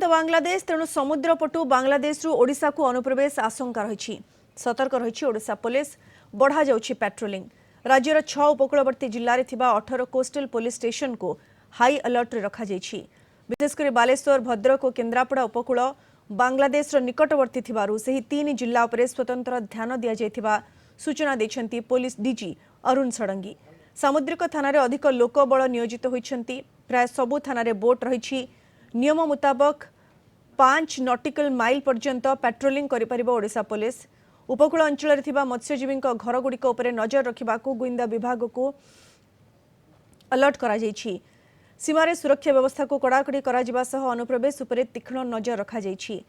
बांग्लादेश तेणु समुद्र पटु बांग्लादेश ओडिशा को अनुप्रवेश आशंका रही सतर्क रही ओडिशा पुलिस बढ़ा जाउछि पेट्रोलिंग। राज्यर 6 उपकूलवर्ती जिले में 18 कोस्टल पुलिस स्टेशन को हाई अलर्ट रे रखा जाइछि। विशेषकर बालेश्वर भद्रक और केन्द्रापड़ा उपकूल बांग्लादेश निकटवर्ती थिबारु सेही 3 जिला उपरे स्वतंत्र ध्यान दिया जायथिबा सूचना दैछन्ति पुलिस डीजी अरुण षडंगी। सामुद्रिक थाना रे अधिक लोकबल नियोजित होइछन्ति। प्राय सबु थाना रे बोट रहिछि। नियम मुताबक 5 नॉटिकल माइल पर्यंत पेट्रोलिंग करिपारिबो ओडिशा पुलिस। उपकूल अंचल थिबा मत्स्यजीवी घरगुड़िक उपरे नजर रखिबाकू गुइंदा विभाग को अलर्ट करा जाइछि। सीमारे सुरक्षा व्यवस्था को कड़ाकड़ी करा जिबा सह अनुप्रवेश उपरे तीक्ष्ण नजर रखा जाइछि।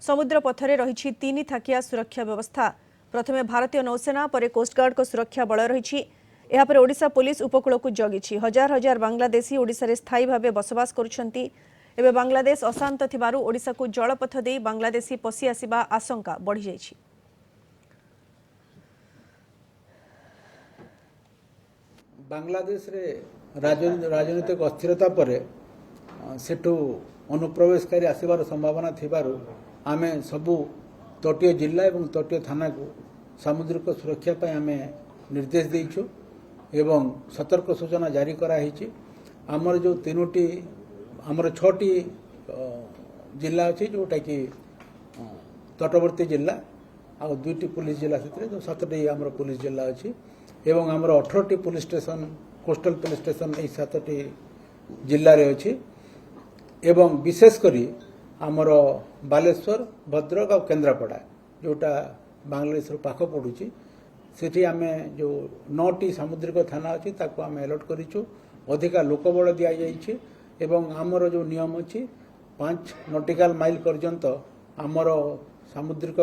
समुद्र पथरे रहिछि 3 थाकिया सुरक्षा व्यवस्था। प्रथमे भारतीय नौसेना परे कोस्टगार्ड को सुरक्षा बल रहिछि। एहा पर ओडिशा पुलिस उपकूल को जगिछि। हजार हजार बांग्लादेशी ओडिशा रे स्थायी भाबे बसवास करुछन्ति। एबे बांग्लादेश अशांत थिबारु ओडिशा को जलपथ देई बांग्लादेशी पसी आसिबा आशंका बढ़ी जाइछि। बांग्लादेश रे राजनीतिक अस्थिरता परे सेठू अनुप्रवेशकारी आसबार संभावना थिबारु आमे सबु तटीय जिला एवं तटीय थाना को सामुद्रिक सुरक्षा पाई आमे निर्देश देइछु एवं सतर्क सूचना जारी करा हिछि। हमर जो 3टी हमर 6टी जिला अछि जोटा कि तटवर्ती जिला आ 2टी पुलिस जिला से जो 7टी हमर पुलिस जिला अछि एवं हमर 18टी police station coastal police station ए 7टी जिल्ला रे अछि एवं विशेष करी हमर बालेश्वर भद्रक और केन्द्रापड़ा जोटा बांग्लादेश पाख पड़ुछि सेठी आमे जो 9टी सामुद्रिक थाना अछि ताको आमे अलर्ट करिछु। अधिका लोकबल दिया जाइछि एवं आमर जो नियम अछि 5 नॉटिकल माइल पर्यंत आमर सामुद्रिक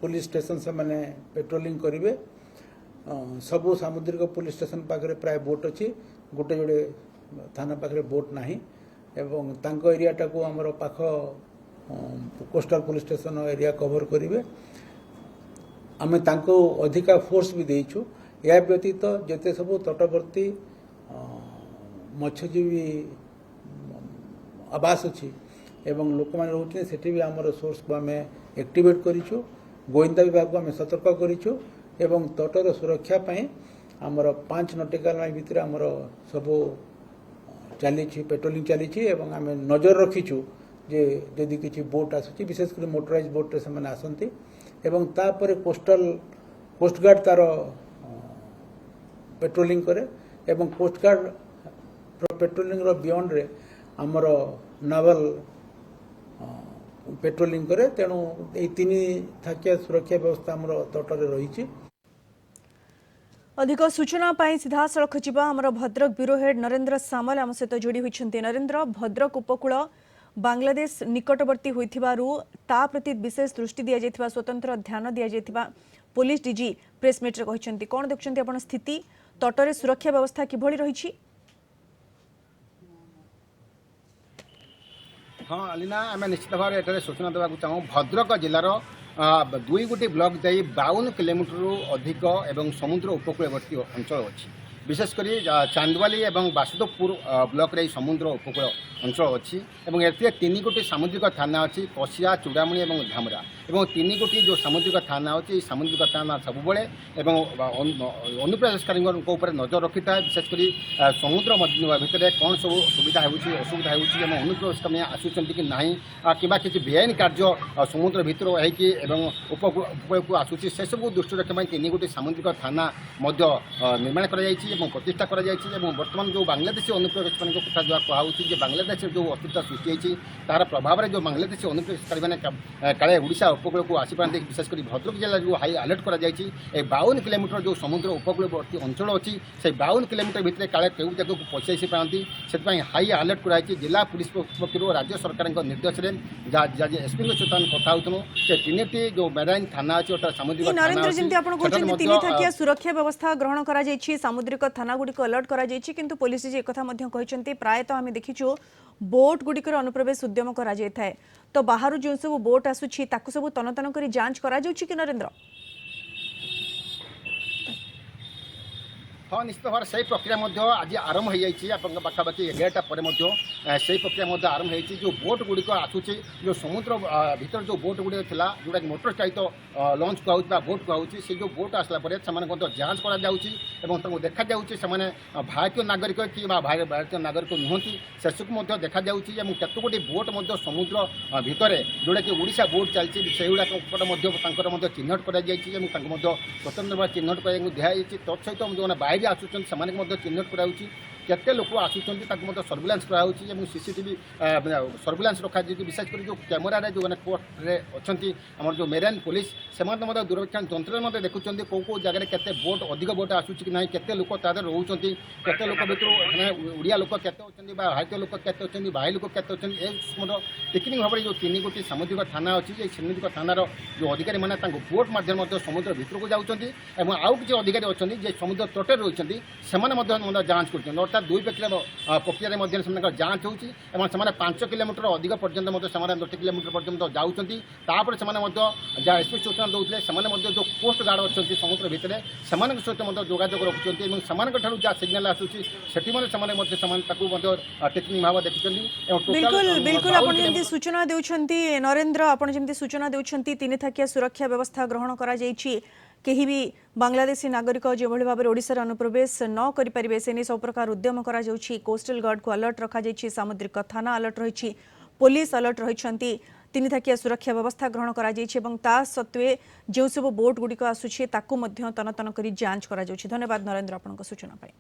पुलिस स्टेशन से माने पेट्रोलिंग करिवे। सबु सामुद्रिक पुलिस स्टेशन पाखरे प्राय बोट अछि। गोटे जोड़े थाना पाखरे बोट नाही एवं तांको एरियाटा को आमर पाख coastal police station area cover करिवे। आमे तांको अधिका फोर्स भी देइछु। या व्यतीत जेते सबु तटवर्ती मत्स्यजीवी आवास अछि एवं लोक माने रहउछि सेठी भी हमर सोर्स को आमे एक्टिवेट करिछु। गोइंदा विभाग को आमे सतर्क करिछु एवं तटर सुरक्षा पाई हमर 5 नॉटिकल माइल भितर हमर सबु चलीछि पेट्रोलिंग चलीछि एवं आमे नजर रखिछु जे यदि किछि बोट आसुछि विशेष कर मोटराइज बोट रे समान आसंती एवं तापर कोस्ट गार्ड तार पेट्रोलिंग करे एवं कोस्ट गार्ड पेट्रोलिंग रो बियॉन्ड रे हमर नावल पेट्रोलिंग करे। तेणु ए 3 थाकिया सुरक्षा व्यवस्था हमर तटरे रहिछि। अधिक सूचना पाई सीधा सड़क जिबा हमर भद्रक ब्यूरो हेड नरेंद्र सामल आम सहित जोड़ी होइछन्ति। नरेंद्र, भद्रक उपकूल बांग्लादेश निकटवर्ती होइथिबारु ता प्रति विशेष दृष्टि दिया जायथिबा स्वतंत्र ध्यान दिया जायथिबा पुलिस डीजी प्रेस मीट रे कहिछन्ति। कोन देखछन्ति आपण स्थिति तटरे सुरक्षा व्यवस्था किभଳି रहिछि? हाँ अलीना आम निश्चित भाव में सूचना देवाक चाहूँ। भद्रक जिलार 2 गोटी ब्लॉक दे 52 किलोमीटर अधिक एवं समुद्र उपकूलवर्ती अंचल अच्छी। विशेषकर चांदवाली और बासुदेवपुर ब्लॉक रे समुद्र उपकूल अंचल अच्छी और ये 3 गोटी सामुद्रिक थाना अच्छी कसिया चूड़ामणि और धामरा और 3 गोटी जो सामुद्रिक थाना अच्छी सामुद्रिक थाना सब बड़े अनुप्रवेशकारी नजर रखी था। विशेषकर समुद्र भितर कौन सब सुविधा असुविधा अनुप्रवेशकारी आसुच्च कि ना कि किसी बेआईन कार्य समुद्र भितर होकर उपकूल को आसूसी से सब दृष्टि रखा 3 गोटी सामुद्रिक थाना निर्माण कर प्रतिष्ठा कर बर्तमान जो बांग्लादेशी अनुप्रवेशकारी कथा जो कहुच्छी बांग्लादेश जो अस्तित्व सृष्टि होती तार प्रभाव में जो बांग्लादेशी अनुप्रवेशकारी मैंने काले ओडिशा उपकूल को आसीपारती। विशेषकर भद्रक जिला जो हाई अलर्ट कर 52 किलोमीटर जो समुद्र उपकूलवर्ती अंचल अच्छी से 52 किलोमीटर भितर काले केउ जगह को पहुँचाई सी पारती से हाई अलर्ट कराई। जिला पुलिस पक्ष राज्य सरकार निर्देश में एसपी सहित कथा होता से 3टी जो मेराइन थाना अच्छी सामुद्रिक नरेंद्र जमी आप 3 थाकिया सुरक्षा व्यवस्था ग्रहण कर सामुद्रिक थाना गुड़िक अलर्ट कर पुलिस जी एक प्रायतः आम देखीचु बोट गुड़िकर अनुप्रवेश उद्यम करा जाए तो बाहर जो सब बोट आसूची ताकू सब तन तन कर जांच करा जाउची कि नरेंद्र? हाँ निश्चित भाव से प्रक्रिया आज आरंभ हो जाए पाखापाखि 11टा पर से प्रक्रिया आरंभ हो जो बोट गुड़िक आसूची जो समुद्र भीतर जो बोट गुड़िक था जोटा कि मोटर चालित लंच कहूँ बोट कहूँ से जो बोट आसला जांच कर देखा भारतीय नागरिक कि भारतीय नागरिक नुहति शेषक देखा केतगोटी बोट समुद्र भितर जोटा कि ओडिशा बोट चलती से गुड़ाक चिन्हट कर स्वतंत्र भाव चिन्हट कर दिखाई तत्सहित जो बाहर आसुच्च से चिन्हट कराऊँ केते लोक आसुच्च सर्विलांस कराऊँ सीसीटीवी सर्विलांस रखा विशेषकर जो कैमेरा जो मैंने कोर्टे अच्छा आम जो मेराइन पुलिस से दूरवीक्षण जंत्र देखुं कौ जगह केते बोट अधिक बोट आसूची कि ना केते लोक तादर रोच केते लोक भर ओडिया लोक केते भारतीय लोक केते बाहर लोक केते टेक्निक भाव में जो 3 गोटी सामुद्रिक थाना अच्छी सामुद्रिक थानार जो अधिकारी मैंने बोट माध्यम समुद्र भितर को जाऊँगी आउ किसी अधिकारी अच्छा समुद्र तटे रही जांच कर अर्थात 2 प्रक्रिया जांच होती 5 किलोमीटर अधिक पर्यटन 2 किलोमीटर पर्यटन जाऊँगी एसपी सूचना दूसरे जो कोस्ट गार्ड अच्छा समुद्र भितर से सहित जोगाजोग रखुच्च जहाँ सिग्नाल आसूसी से टेक्निक भाव देखुं बिल्कुल बिल्कुल आपण जेमती सूचना देउछंती नरेंद्र आपण जेमती सूचना देउछंती 3 थाकिया सुरक्षा व्यवस्था ग्रहण करा जायछि केही भी बांग्लादेशी नागरिक जो भाव में ओडिशा अनुप्रवेश न करें से नहीं सब प्रकार उद्यम करा जाउछि कोस्टल गार्ड को अलर्ट रखा जाइछि सामुद्रिक थाना अलर्ट रही पुलिस अलर्ट रही 3 थाकिया सुरक्षा व्यवस्था ग्रहण करा जाइछि एवं ता सत्वे जो सब बोट गुड़िक आसुछि ताकू मध्य तन तन करी जांच करा जाउछि। धन्यवाद नरेंद्र आपनक सूचना पाई।